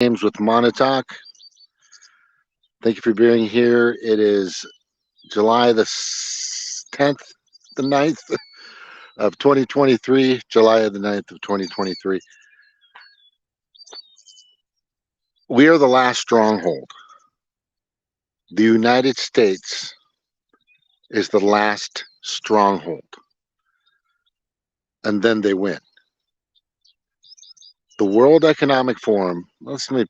Games with Montauk. Thank you for being here. It is July the 10th, the 9th of 2023. July of the 9th of 2023. We are the last stronghold. The United States is the last stronghold. And then they win. The World Economic Forum, let me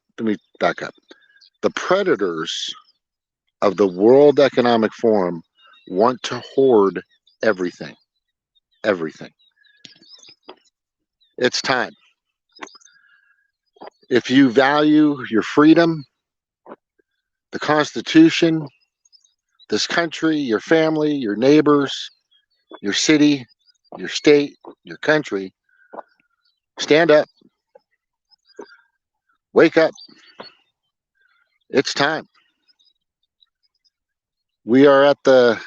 back up. The predators of the World Economic Forum want to hoard everything. Everything. It's time. If you value your freedom, the Constitution, this country, your family, your neighbors, your city, your state, your country, stand up. Wake up. It's time. We are at the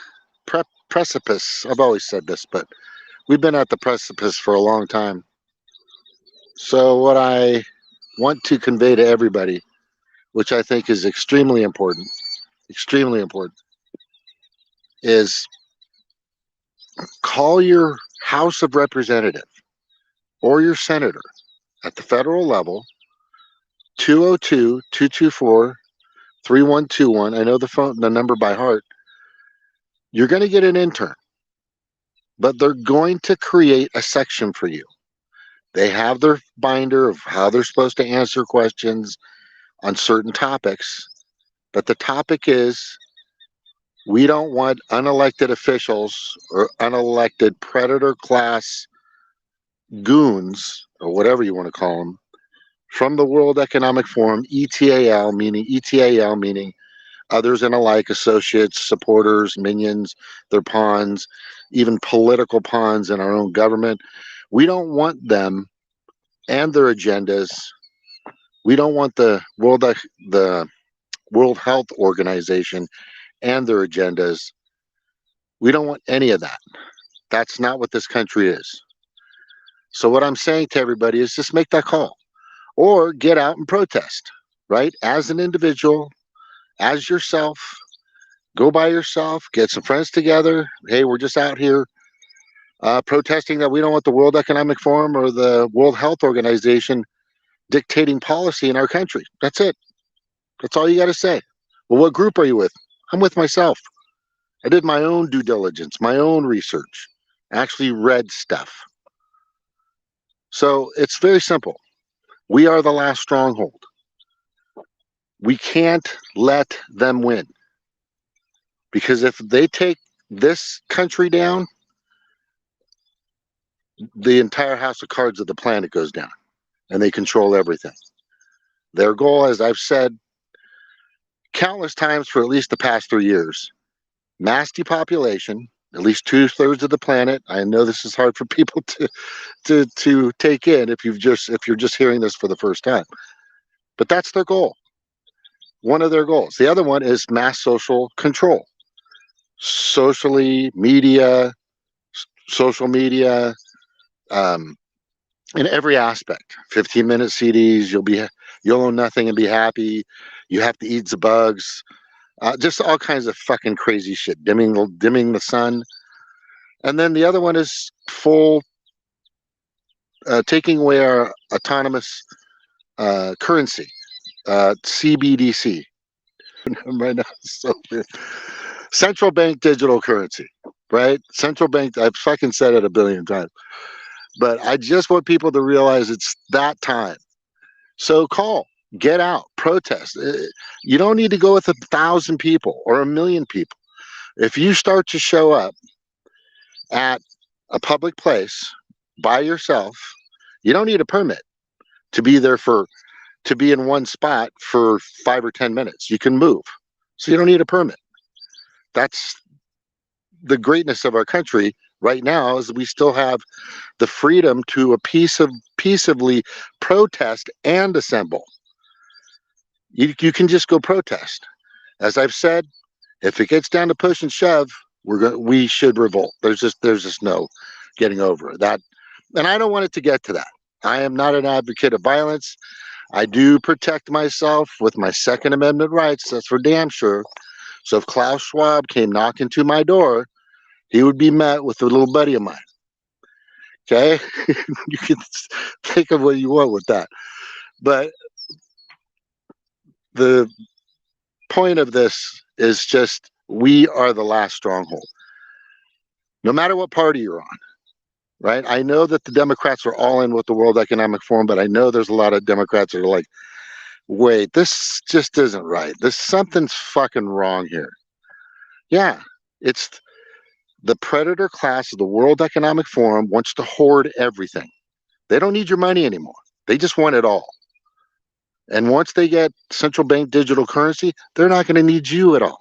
precipice. I've always said this, but we've been at the precipice for a long time. So what I want to convey to everybody, which I think is extremely important, is call your House of Representative or your senator at the federal level, 202-224-3121. I know the number by heart. You're going to get an intern, but they're going to create a section for you. They have their binder of how they're supposed to answer questions on certain topics, but the topic is we don't want unelected officials or unelected predator class goons, or whatever you want to call them, from the World Economic Forum, ETAL meaning others and alike, associates, supporters, minions, their pawns, even political pawns in our own government. We don't want them and their agendas. We don't want the World Health Organization and their agendas. We don't want any of that. That's not what this country is. So what I'm saying to everybody is just make that call or get out and protest, right? As an individual, as yourself, go by yourself, get some friends together. Hey, we're just out here protesting that we don't want the World Economic Forum or the World Health Organization dictating policy in our country. That's it. That's all you got to say. Well, what group are you with? I'm with myself. I did my own due diligence, my own research, actually read stuff. So it's very simple. We are the last stronghold. We can't let them win. Because if they take this country down, the entire house of cards of the planet goes down. And they control everything. Their goal, as I've said countless times for at least the past 3 years, mass depopulation, at least 2/3 of the planet. I know this is hard for people to take in if you're just hearing this for the first time. But that's their goal. One of their goals. The other one is mass social control. Social media, in every aspect. 15-minute CDs, you'll own nothing and be happy. You have to eat the bugs. Just all kinds of fucking crazy shit. Dimming the sun. And then the other one is full taking away our autonomous currency, CBDC. Right now, so central bank digital currency, right? Central bank. I've fucking said it a billion times, but I just want people to realize it's that time. So call, get out, protest. You don't need to go with 1,000 people or 1,000,000 people. If you start to show up at a public place by yourself, you don't need a permit to be there to be in one spot for 5 or 10 minutes. You can move. So you don't need a permit. That's the greatness of our country right now, is we still have the freedom to peaceably protest and assemble. You can just go protest. As I've said, if it gets down to push and shove, we should revolt. There's just no getting over that. And I don't want it to get to that. I am not an advocate of violence. I do protect myself with my Second Amendment rights. That's for damn sure. So if Klaus Schwab came knocking to my door, he would be met with a little buddy of mine. Okay? You can think of what you want with that. But the point of this is just we are the last stronghold. No matter what party you're on, right? I know that the Democrats are all in with the World Economic Forum, but I know there's a lot of Democrats that are like, wait, this just isn't right. This something's fucking wrong here. Yeah, it's the predator class of the World Economic Forum wants to hoard everything. They don't need your money anymore. They just want it all. And once they get central bank digital currency, they're not going to need you at all.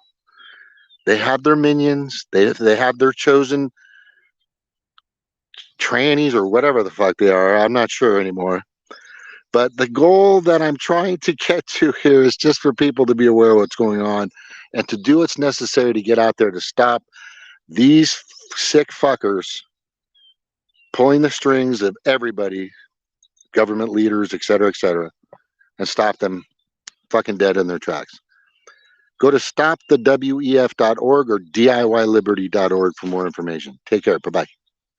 They have their minions. They have their chosen trannies or whatever the fuck they are. I'm not sure anymore. But the goal that I'm trying to get to here is just for people to be aware of what's going on and to do what's necessary to get out there to stop these sick fuckers pulling the strings of everybody, government leaders, et cetera, and stop them fucking dead in their tracks. Go to stopthewef.org or DIYliberty.org for more information. Take care. Bye-bye.